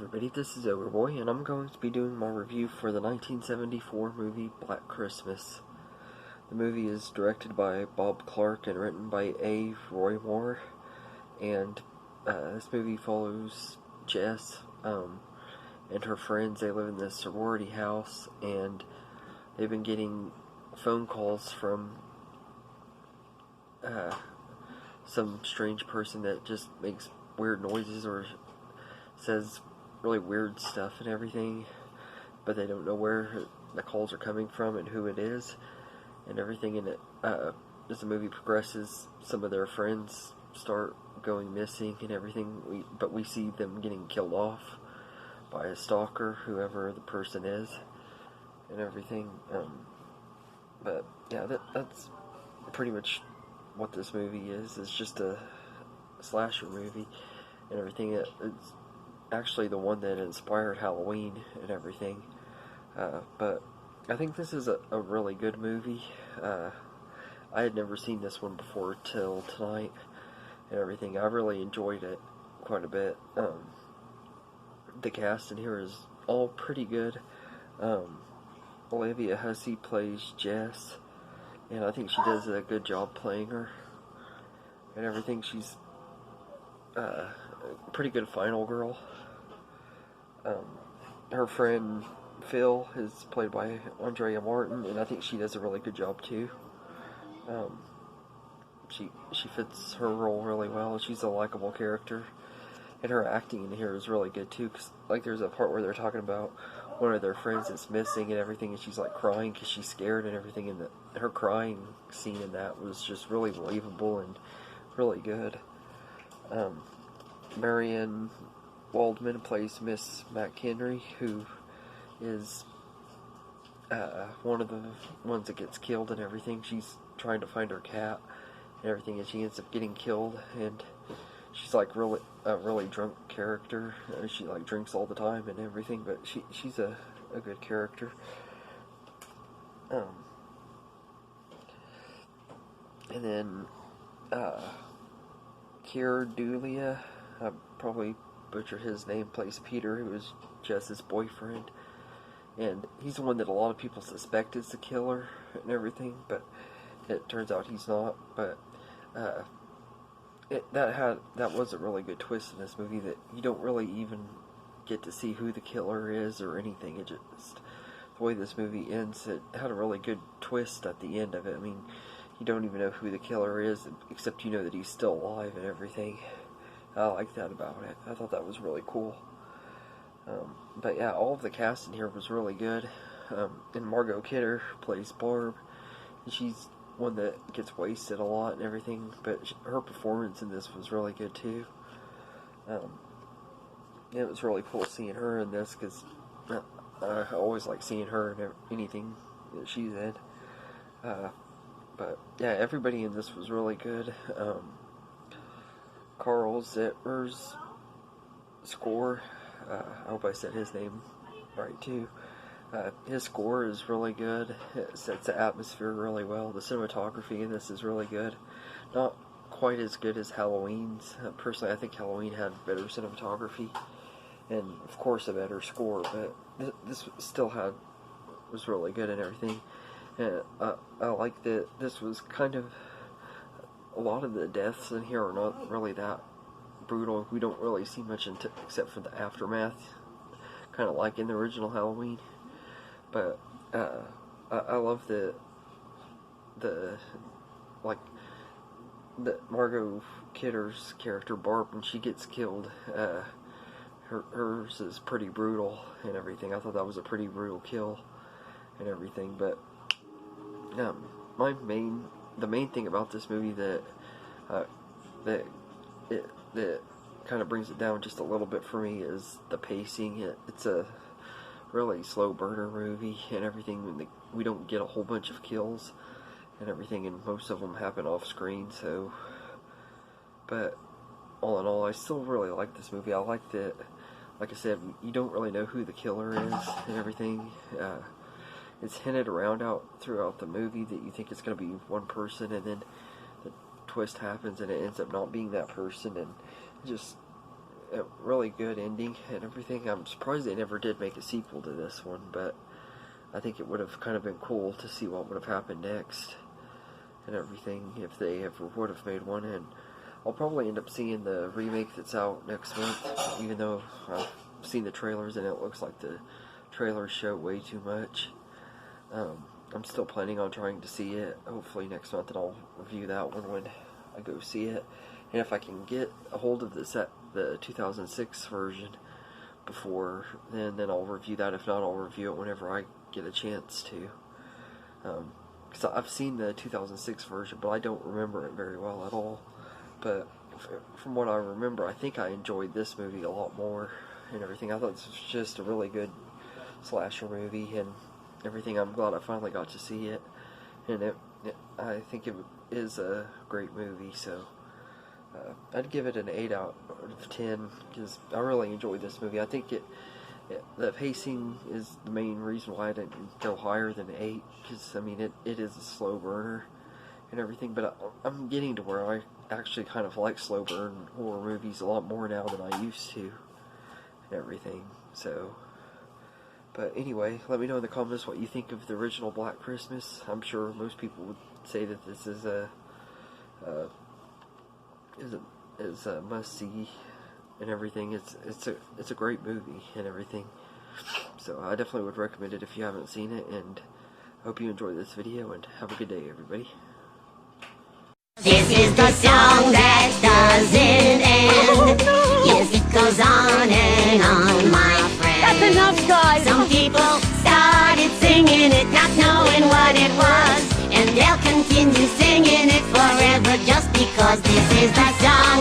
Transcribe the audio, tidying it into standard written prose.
everybody, this is Overboy, and I'm going to be doing my review for the 1974 movie Black Christmas. The movie is directed by Bob Clark and written by A. Roy Moore, and this movie follows Jess and her friends. They live in this sorority house, and they've been getting phone calls from some strange person that just makes weird noises or says really weird stuff and everything, but they don't know where the calls are coming from and who it is and everything. And as the movie progresses, some of their friends start going missing and everything, but we see them getting killed off by a stalker, whoever the person is, and everything. But yeah, that's pretty much what this movie is. It's just a slasher movie and everything. It's actually the one that inspired Halloween and everything. But I think this is a really good movie. I had never seen this one before till tonight and everything. I really enjoyed it quite a bit. The cast in here is all pretty good. Olivia Hussey plays Jess, and I think she does a good job playing her and everything. She's a pretty good final girl. Her friend Phil is played by Andrea Martin, and I think she does a really good job too. She fits her role really well. She's a likable character, and her acting in here is really good too. Cause like there's a part where they're talking about one of their friends that's missing and everything, and she's like crying because she's scared and everything. And her crying scene in that was just really believable and really good. Marianne Waldman plays Miss McHenry, who is one of the ones that gets killed and everything. She's trying to find her cat and everything, and she ends up getting killed. And she's like a really drunk character. She like drinks all the time and everything, but she's a good character. And then Keir Dullea, I probably butchered his name, plays Peter, who is Jess's boyfriend, and he's the one that a lot of people suspect is the killer and everything, but it turns out he's not. But that was a really good twist in this movie, that you don't really even get to see who the killer is or anything. It just, the way this movie ends, it had a really good twist at the end of it. I mean, you don't even know who the killer is, except you know that he's still alive and everything. I like that about it. I thought that was really cool. But yeah, all of the cast in here was really good. And Margot Kidder plays Barb. And she's one that gets wasted a lot and everything, but her performance in this was really good too. It was really cool seeing her in this, because I always like seeing her in anything that she's in. But yeah, everybody in this was really good. Carl Zetter's score, I hope I said his name right too. His score is really good. It sets the atmosphere really well. The cinematography in this is really good. Not quite as good as Halloween's. Personally, I think Halloween had better cinematography and, of course, a better score. But this still was really good and everything. And I like that this was kind of, a lot of the deaths in here are not really that brutal. We don't really see much except for the aftermath, kind of like in the original Halloween. But I love the Margot Kidder's character Barb, when she gets killed. Hers is pretty brutal and everything. I thought that was a pretty brutal kill and everything. But the main thing about this movie that kind of brings it down just a little bit for me is the pacing. It's a really slow burner movie and everything. We don't get a whole bunch of kills and everything, and most of them happen off screen. So, but all in all, I still really like this movie. I like that, like I said, you don't really know who the killer is and everything. It's hinted around throughout the movie that you think it's going to be one person, and then the twist happens and it ends up not being that person, and a really good ending and everything. I'm surprised they never did make a sequel to this one, but I think it would have kind of been cool to see what would have happened next and everything if they ever would have made one. And I'll probably end up seeing the remake that's out next month, even though I've seen the trailers and it looks like the trailers show way too much. I'm still planning on trying to see it. Hopefully next month, and I'll review that one when I go see it. And if I can get a hold of the 2006 version before then I'll review that. If not, I'll review it whenever I get a chance to. Because I've seen the 2006 version, but I don't remember it very well at all. But from what I remember, I think I enjoyed this movie a lot more and everything. I thought this was just a really good slasher movie and everything. I'm glad I finally got to see it, and I think it is a great movie. So I'd give it an 8 out of 10 because I really enjoyed this movie. I think the pacing is the main reason why I didn't go higher than 8, because I mean it is a slow burner and everything. But I'm getting to where I actually kind of like slow burn horror movies a lot more now than I used to and everything. So. But anyway, let me know in the comments what you think of the original Black Christmas. I'm sure most people would say that this is a must-see and everything. It's a great movie and everything. So I definitely would recommend it if you haven't seen it. And I hope you enjoyed this video, and have a good day, everybody. This is the song that doesn't end. Yes, it goes on and on, my friend. That's enough, guys. Some people started singing it, not knowing what it was, and they'll continue singing it forever just because this is the song.